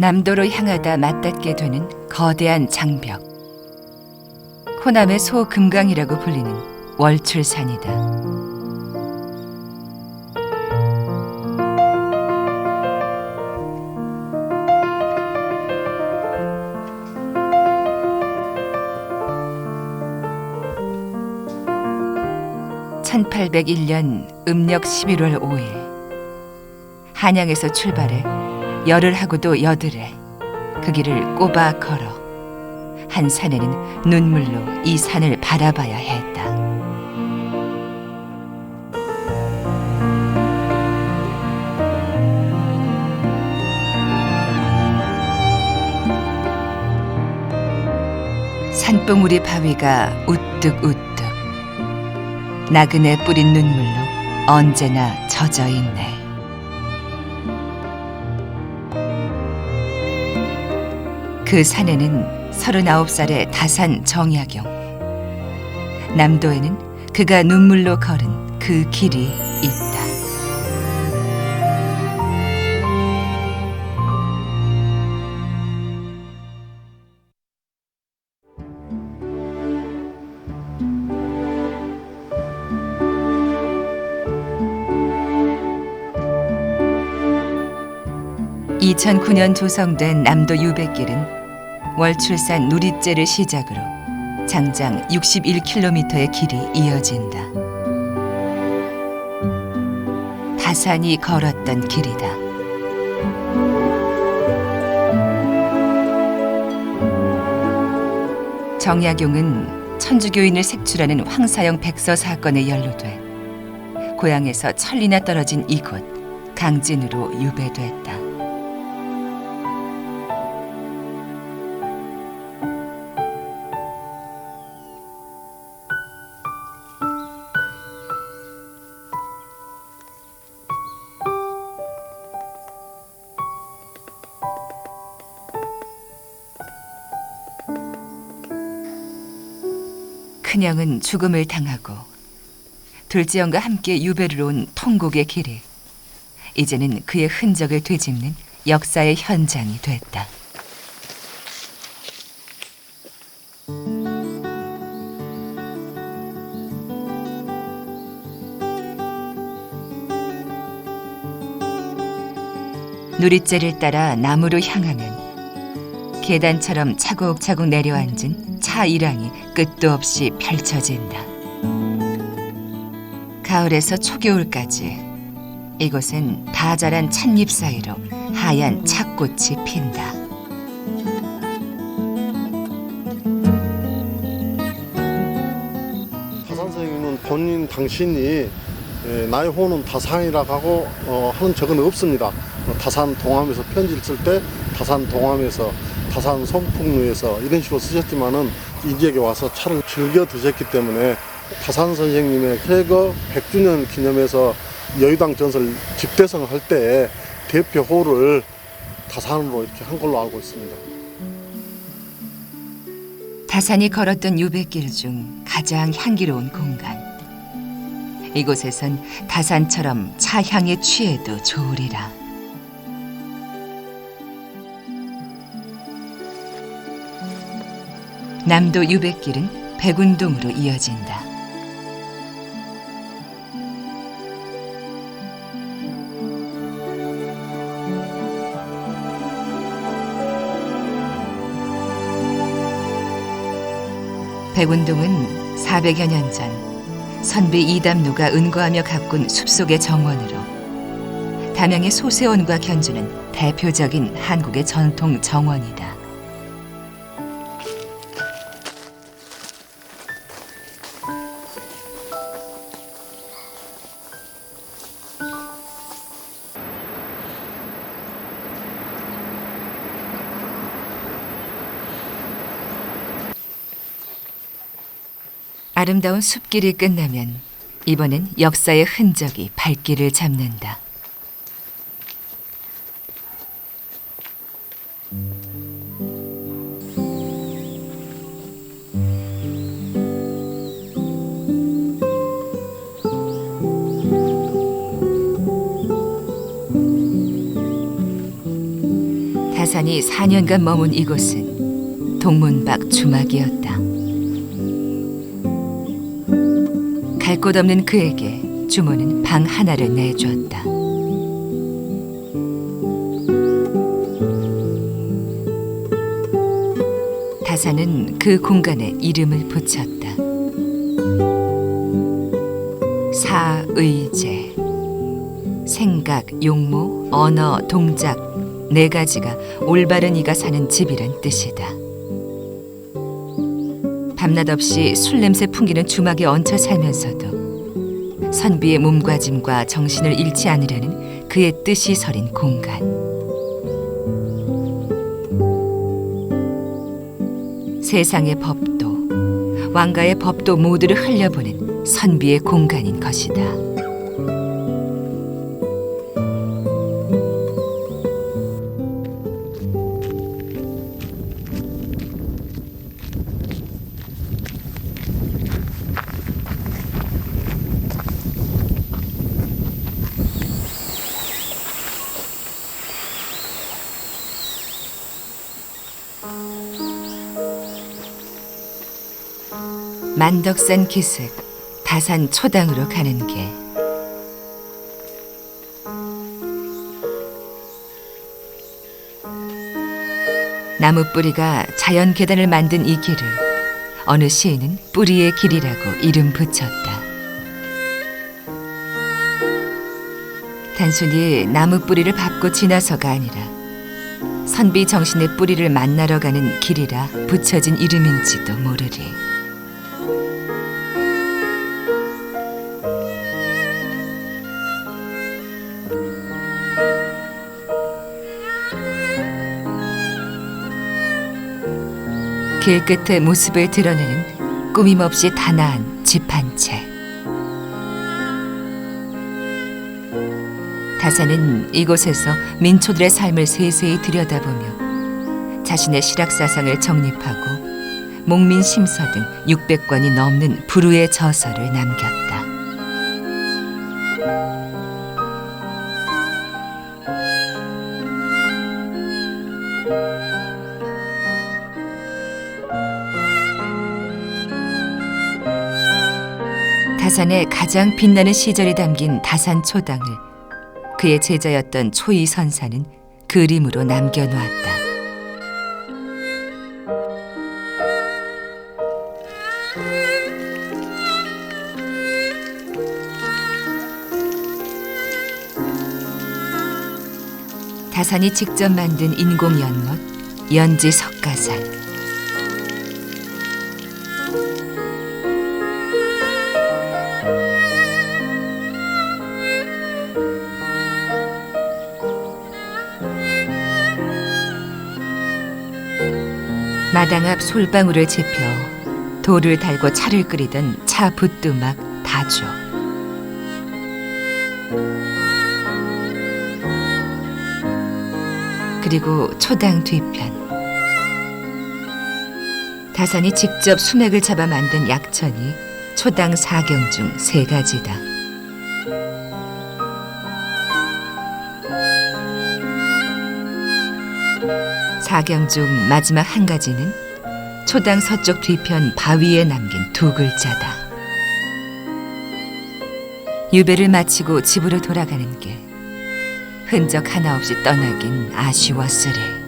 남도로 향하다 맞닿게 되는 거대한 장벽. 호남의 소금강이라고 불리는 월출산이다. (1801년) 음력 11월 5일 한양에서 출발해 열을 하고도 여들에 그 길을 꼬박 걸어 한 산에는 눈물로 이 산을 바라봐야 했다. 산봉우리 바위가 우뚝우뚝 나그네 뿌린 눈물로 언제나 젖어 있네. 그 산에는 39살의 다산 정약용, 남도에는 그가 눈물로 걸은 그 길이 있다. (2009년) 조성된 남도 유백길은 월출산 누리째를 시작으로 장장 61km의 길이 이어진다. 다산이 걸었던 길이다. 정약용은 천주교인을 색출하는 황사형 백서 사건에 연루돼 고향에서 천리나 떨어진 이곳 강진으로 유배됐다. 큰형은 죽음을 당하고 둘째 형과 함께 유배를 온 통곡의 길이 이제는 그의 흔적을 되짚는 역사의 현장이 됐다. 누리째를 따라 남으로 향하면 계단처럼 차곡차곡 내려앉은 차 일항이 끝도 없이 펼쳐진다. 가을에서 초겨울까지 이곳엔 다 자란 찻잎 사이로 하얀 찻꽃이 핀다. 다산 선생님은 본인 당신이 나의 호는 다산이라고 하고 하는 적은 없습니다. 다산 동암에서 편지를 쓸 때 다산 동암에서 다산 송풍루에서 이런 식으로 쓰셨지만은 이 지역에 와서 차를 즐겨 드셨기 때문에 다산 선생님의 퇴거 100주년 기념해서 여의당 전설 집대성을 할 때 대표호를 다산으로 이렇게 한 걸로 알고 있습니다. 다산이 걸었던 유백길 중 가장 향기로운 공간. 이곳에선 다산처럼 차향에 취해도 좋으리라. 남도 유백길은 백운동으로 이어진다. 백운동은 400여 년 전 선비 이담루가 은거하며 가꾼 숲속의 정원으로 담양의 소세원과 견주는 대표적인 한국의 전통 정원이다. 아름다운 숲길이 끝나면 이번엔 역사의 흔적이 발길을 잡는다. 다산이 4년간 머문 이곳은 동문 밖 주막이었다. 갈 곳 없는 그에게 주모는 방 하나를 내주었다. 다산은 그 공간에 이름을 붙였다. 사의제. 생각, 용모, 언어, 동작 네 가지가 올바른 이가 사는 집이란 뜻이다. 밤낮 없이 술 냄새 풍기는 주막에 얹혀 살면서도 선비의 몸과짐과 정신을 잃지 않으려는 그의 뜻이 서린 공간. 세상의 법도 왕가의 법도 모두를 흘려보는 선비의 공간인 것이다. 만덕산 기슭 다산 초당으로 가는 길. 나무 뿌리가 자연 계단을 만든 이 길을 어느 시인은 뿌리의 길이라고 이름 붙였다. 단순히 나무 뿌리를 밟고 지나서가 아니라 선비 정신의 뿌리를 만나러 가는 길이라 붙여진 이름인지도 모르리. 길 끝에 모습을 드러내는 꾸밈없이 단아한 집 한 채. 다산은 이곳에서 민초들의 삶을 세세히 들여다보며 자신의 실학사상을 정립하고 목민심서 등 600권이 넘는 불후의 저서를 남겼다. 다산의 가장 빛나는 시절이 담긴 다산초당을 그의 제자였던 초이선사는 그림으로 남겨놓았다. 다산이 직접 만든 인공 연못, 연지 석가살. 마당 앞 솔방울을 지펴 돌을 달고 차를 끓이던 차 붓두막 다조. 그리고 초당 뒤편 다산이 직접 수맥을 잡아 만든 약천이 초당 사경 중 3가지다. 사경 중 마지막 한 가지는 초당 서쪽 뒤편 바위에 남긴 2글자다. 유배를 마치고 집으로 돌아가는 길, 흔적 하나 없이 떠나긴 아쉬웠으리.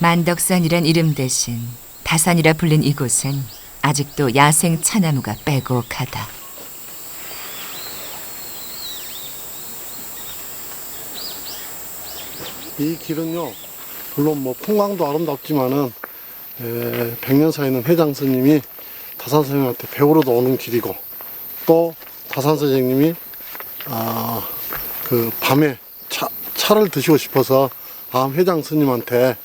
만덕산이란 이름 대신 다산이라 불린 이곳은 아직도 야생 차나무가 빼곡하다. 이 길은요, 물론 뭐 풍광도 아름답지만은 100년 사이는 회장 스님이 다산 선생님한테 배우러도 오는 길이고, 또 다산 선생님이 그 밤에 차를 드시고 싶어서 회장 스님한테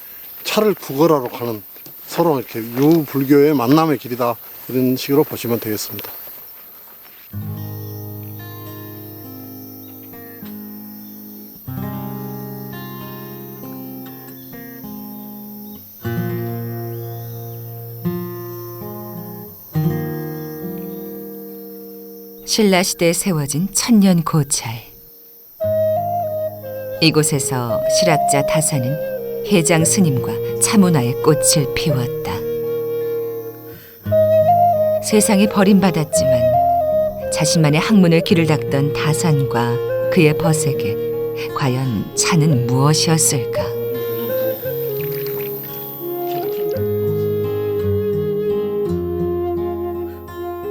차를 구걸하러 가는, 서로 이렇게 유불교의 만남의 길이다, 이런 식으로 보시면 되겠습니다. 신라시대에 세워진 천년 고찰. 이곳에서 실학자 다산은 해장 스님과 차문화의 꽃을 피웠다. 세상이 버림받았지만 자신만의 학문을 길을 닦던 다산과 그의 벗에게 과연 차는 무엇이었을까?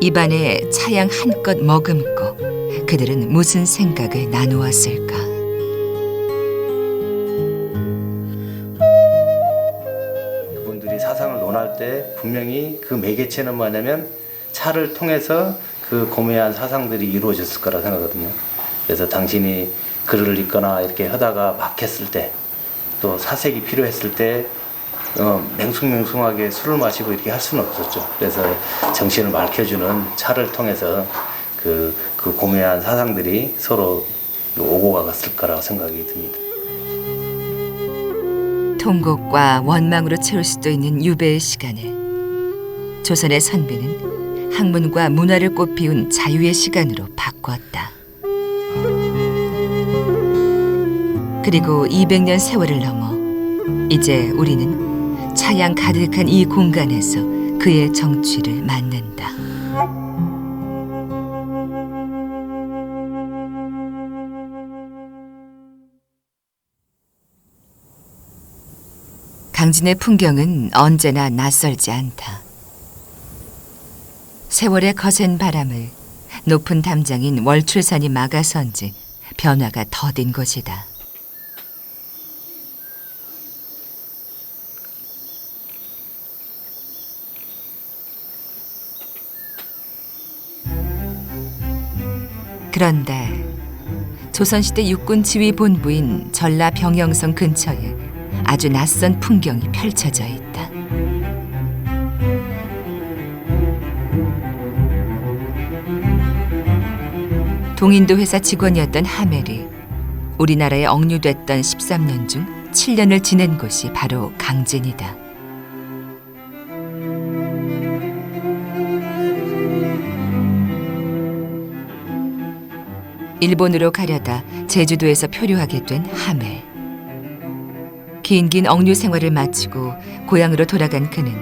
입안에 차양 한껏 머금고 그들은 무슨 생각을 나누었을까? 그분들이 사상을 논할 때 분명히 그 매개체는 뭐냐면 차를 통해서 그 고매한 사상들이 이루어졌을 거라 생각하거든요. 그래서 당신이 글을 읽거나 이렇게 하다가 막혔을 때, 또 사색이 필요했을 때 맹숭맹숭하게 술을 마시고 이렇게 할 수는 없었죠. 그래서 정신을 맑혀주는 차를 통해서 그 고매한 사상들이 서로 오고 가갔을 거라고 생각이 듭니다. 통곡과 원망으로 채울 수도 있는 유배의 시간을 조선의 선비는 학문과 문화를 꽃피운 자유의 시간으로 바꿨다. 그리고 200년 세월을 넘어 이제 우리는 차양 가득한 이 공간에서 그의 정취를 만난다. 강진의 풍경은 언제나 낯설지 않다. 세월의 거센 바람을 높은 담장인 월출산이 막아선지 변화가 더딘 곳이다. 그런데 조선시대 육군 지휘본부인 전라 병영성 근처에 아주 낯선 풍경이 펼쳐져 있다. 동인도 회사 직원이었던 하멜이 우리나라에 억류됐던 13년 중 7년을 지낸 곳이 바로 강진이다. 일본으로 가려다 제주도에서 표류하게 된 하멜. 긴 억류 생활을 마치고 고향으로 돌아간 그는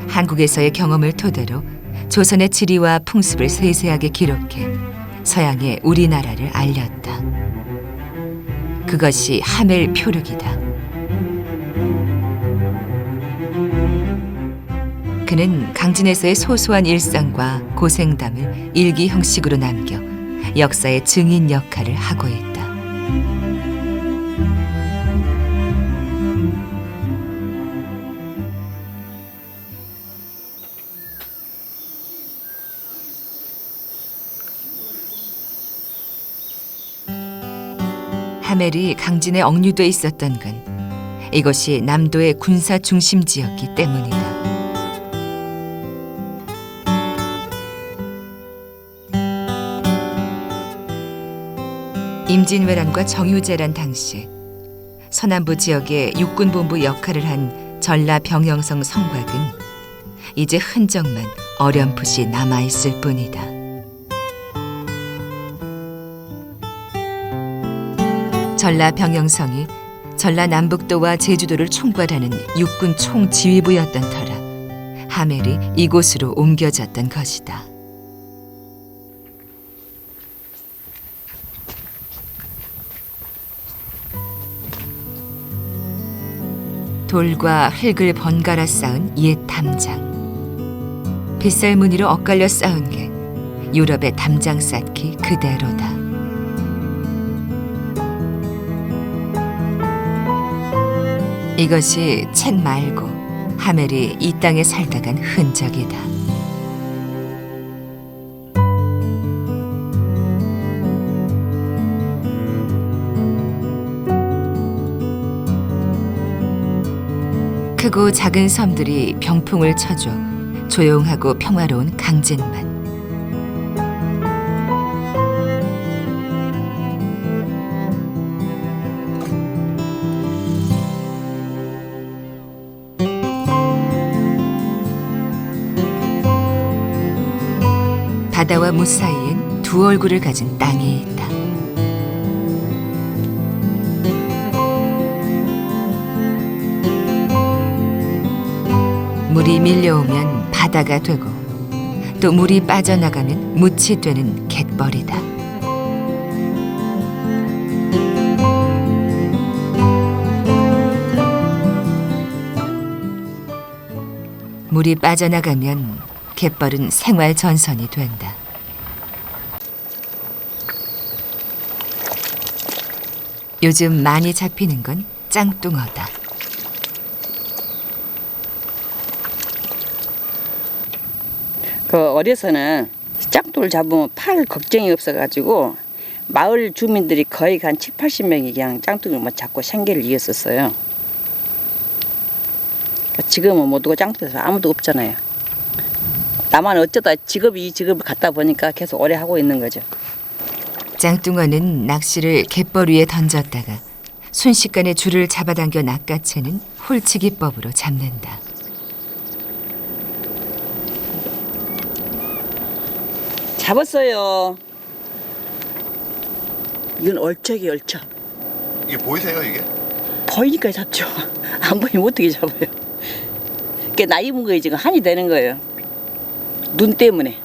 한국에서의 경험을 토대로 조선의 지리와 풍습을 세세하게 기록해 서양에 우리나라를 알렸다. 그것이 하멜 표류기다. 그는 강진에서의 소소한 일상과 고생담을 일기 형식으로 남겨 역사의 증인 역할을 하고 있다. 하멜이 강진에 억류돼 있었던 건 이것이 남도의 군사 중심 지였기 때문이다. 임진왜란과 정유재란 당시 서남부 지역의 육군본부 역할을 한 전라 병영성 성곽은 이제 흔적만 어렴풋이 남아있을 뿐이다. 전라 병영성이 전라남북도와 제주도를 총괄하는 육군 총지휘부였던 터라 하멜이 이곳으로 옮겨졌던 것이다. 돌과 흙을 번갈아 쌓은 옛 담장. 빗살 무늬로 엇갈려 쌓은 게 유럽의 담장 쌓기 그대로다. 이것이 책 말고 하멜이 이 땅에 살다 간 흔적이다. 크고 작은 섬들이 병풍을 쳐줘 조용하고 평화로운 강진만. 바다와 무 사이엔 두 얼굴을 가진 땅이 있다. 물이 밀려오면 바다가 되고 또 물이 빠져나가면 묻이 되는 갯벌이다. 물이 빠져나가면 갯벌은 생활 전선이 된다. 요즘 많이 잡히는 건 짱뚱어다. 그 어려서는 짝돌 잡으면 팔 걱정이 없어가지고 마을 주민들이 거의 한 7, 80명이 그냥 짱돌만 잡고 생계를 이었었어요. 지금은 모두가 짱돌에서 아무도 없잖아요. 나만 어쩌다 이 직업을 갖다 보니까 계속 오래 하고 있는 거죠. 짱뚱어는 낚시를 갯벌 위에 던졌다가 순식간에 줄을 잡아당겨 낚아채는 홀치기법으로 잡는다. 잡았어요. 이건 얼척이 얼척. 이게 보이세요, 이게? 보이니까 잡죠. 안 보이면 어떻게 잡아요. 그게 나 입은 거에 지금 한이 되는 거예요. 눈 때문에.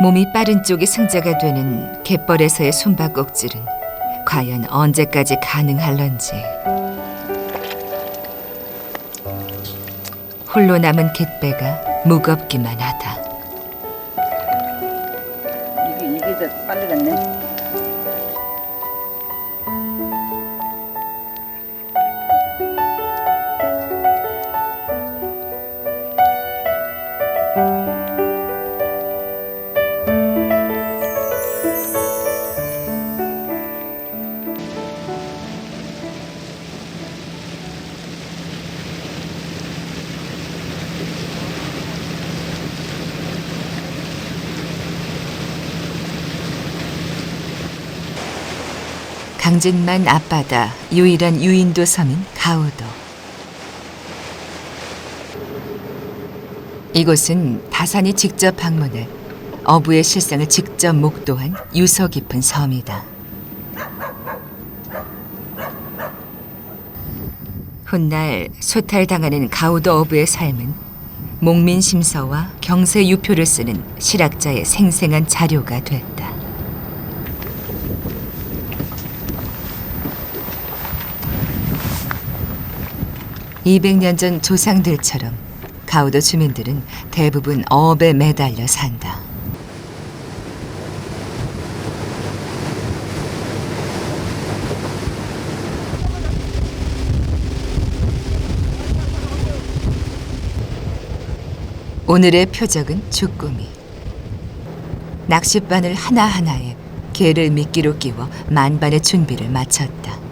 몸이 빠른 쪽이 승자가 되는 갯벌에서의 숨바꼭질은 과연 언제까지 가능할런지. 홀로 남은 갯배가 무겁기만 하다. 이게 더 빨리 갔네. 강진만 앞바다 유일한 유인도 섬인 가우도. 이곳은 다산이 직접 방문해 어부의 실상을 직접 목도한 유서 깊은 섬이다. 훗날 소탈당하는 가우도 어부의 삶은 목민심서와 경세유표를 쓰는 실학자의 생생한 자료가 됐다. 200년 전 조상들처럼 가우도 주민들은 대부분 어업에 매달려 산다. 오늘의 표적은 주꾸미. 낚싯바늘 하나하나에 개를 미끼로 끼워 만반의 준비를 마쳤다.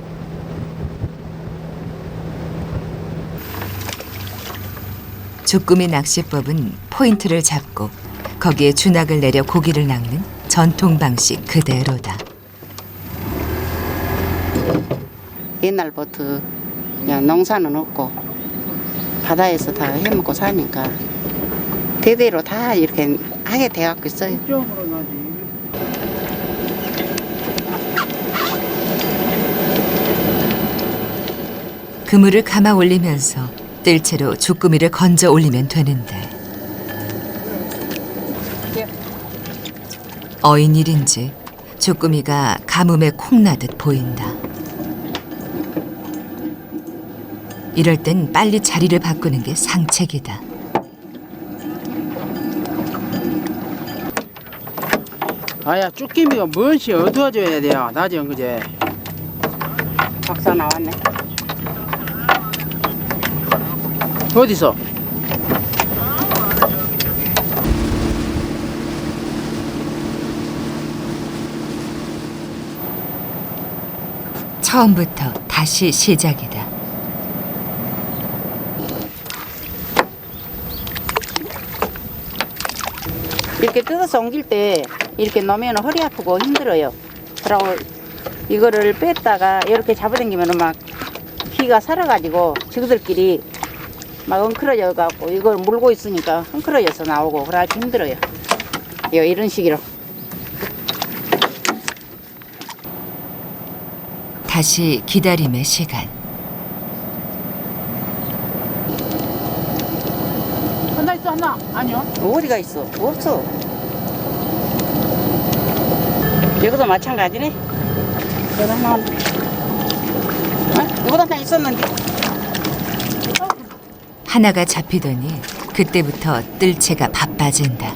주꾸미 낚시법은 포인트를 잡고 거기에 주낙을 내려 고기를 낚는 전통 방식 그대로다. 옛날부터 그냥 농사는 없고 바다에서 다 해먹고 사니까 대대로 다 이렇게 하게 돼갖고 있어요. 그물을 감아 올리면서 뜰채로 주꾸미를 건져 올리면 되는데 어인일인지 주꾸미가 가뭄에 콩나듯 보인다. 이럴 땐 빨리 자리를 바꾸는 게 상책이다. 아야 쭈꾸미가 무엇이 어두워져야 돼요. 낮에 온 거지. 박사 나왔네. 어디서? 처음부터 다시 시작이다. 이렇게 뜯어서 옮길 때 이렇게 놓으면 허리 아프고 힘들어요. 그러고 이거를 뺐다가 이렇게 잡아당기면 막 기가 살아가지고 지그들끼리 막 엉클어져 갖고 이걸 물고 있으니까 헝클어져서 나오고 그래 아주 힘들어요. 이런 식으로. 다시 기다림의 시간. 하나 있어 하나? 아니요. 어디가 있어? 없어. 여기도 마찬가지네. 여기 하나. 여기도 하나 있었는데. 하나가 잡히더니 그때부터 뜰채가 바빠진다.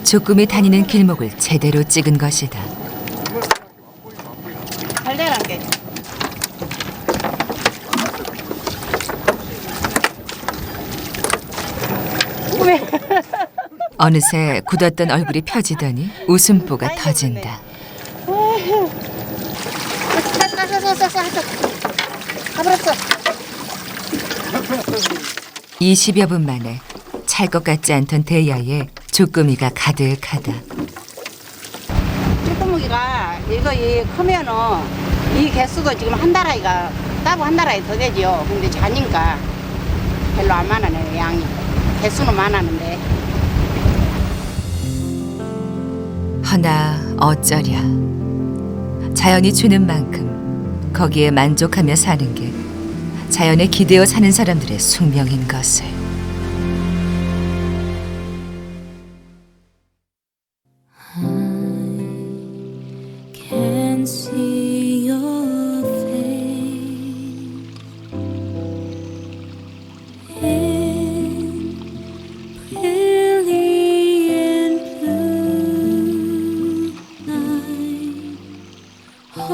조금이 다니는 길목을 제대로 찍은 것이다. 달달한 게. 어느새 굳었던 얼굴이 펴지더니 웃음보가 터진다. 가버렸어. 20여 분 만에 찰 것 같지 않던 대야에 주꾸미가 가득하다. 쭈꾸미가 이거 크면은 이 개수도 지금 한 달아이가 따고 한 달아이 더 되지요. 근데 자니까 별로 안 많아요 양이. 개수는 많았는데. 허나 어쩌랴. 자연이 주는 만큼 거기에 만족하며 사는 게 자연에 기대어 사는 사람들의 숙명인 것을. Can see your face in brilliant blue night. All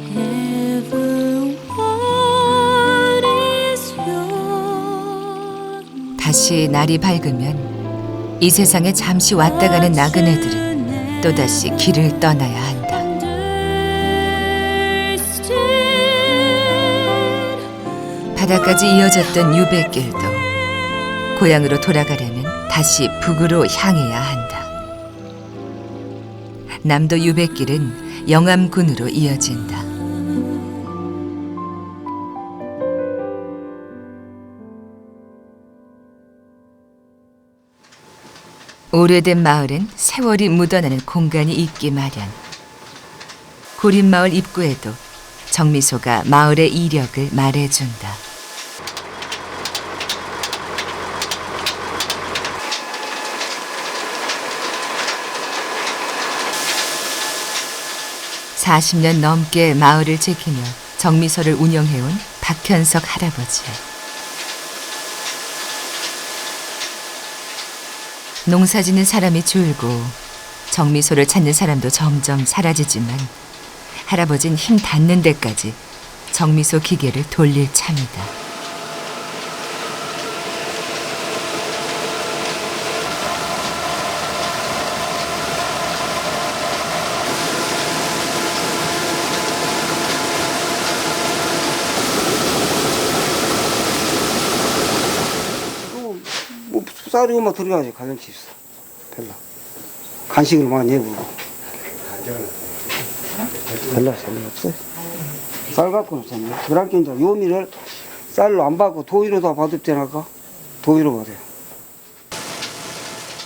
I ever want is your. 다시 날이 밝으면 이 세상에 잠시 왔다 가는 나그네들은 또다시 길을 떠나야 한다. 바다까지 이어졌던 유배길도 고향으로 돌아가려면 다시 북으로 향해야 한다. 남도 유배길은 영암군으로 이어진다. 오래된 마을엔 세월이 묻어나는 공간이 있기 마련. 구린마을 입구에도 정미소가 마을의 이력을 말해준다. (40년) 넘게 마을을 지키며 정미소를 운영해온 박현석 할아버지. 농사짓는 사람이 줄고 정미소를 찾는 사람도 점점 사라지지만 할아버진 힘 닿는 데까지 정미소 기계를 돌릴 참이다. 뭐 쌀이고 막 들어가지 가정치 있어 별로 간식을 많이 해보고 별로 없어요. 쌀 갖고는 없었네. 그렇게 이제 요미를 쌀로 안 받고 도의로 다 받을 때나가 도의로 받아요.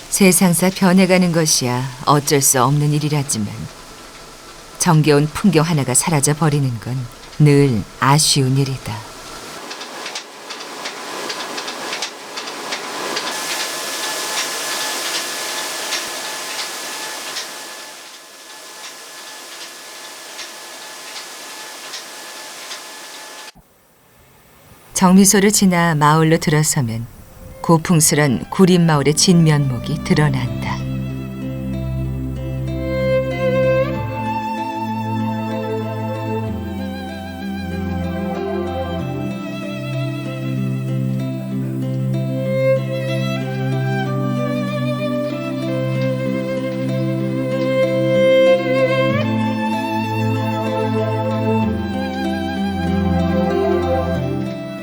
세상사 변해가는 것이야 어쩔 수 없는 일이라지만 정겨운 풍경 하나가 사라져 버리는 건 늘 아쉬운 일이다. 정미소를 지나 마을로 들어서면 고풍스런 구린마을의 진면목이 드러난다.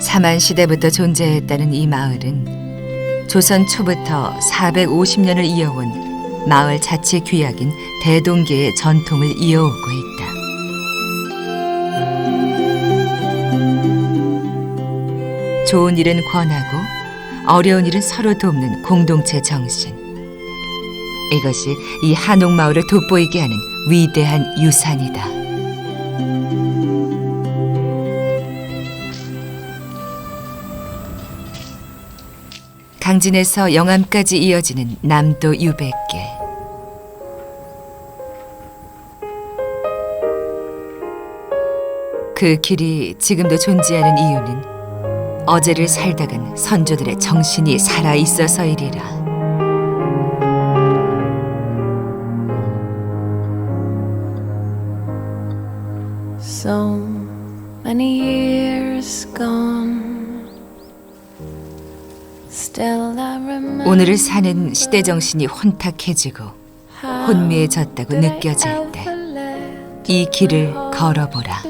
사만시대부터 존재했다는 이 마을은 조선 초부터 450년을 이어온 마을 자체 귀약인 대동계의 전통을 이어오고 있다. 좋은 일은 권하고 어려운 일은 서로 돕는 공동체 정신. 이것이 이 한옥마을을 돋보이게 하는 위대한 유산이다. 강진에서 영암까지 이어지는 남도 유백길. 그 길이 지금도 존재하는 이유는 어제를 살다간 선조들의 정신이 살아 있어서이리라. So many years gone. Still I remember. 오늘을 사는 시대 정신이 혼탁해지고 혼미해졌다고 느껴질 때 이 길을 걸어보라.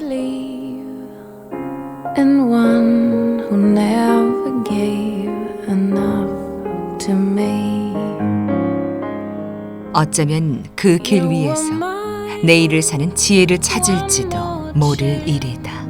And one who never gave enough to me. 어쩌면 그 길 위에서 내일을 사는 지혜를 찾을지도 모를 일이다.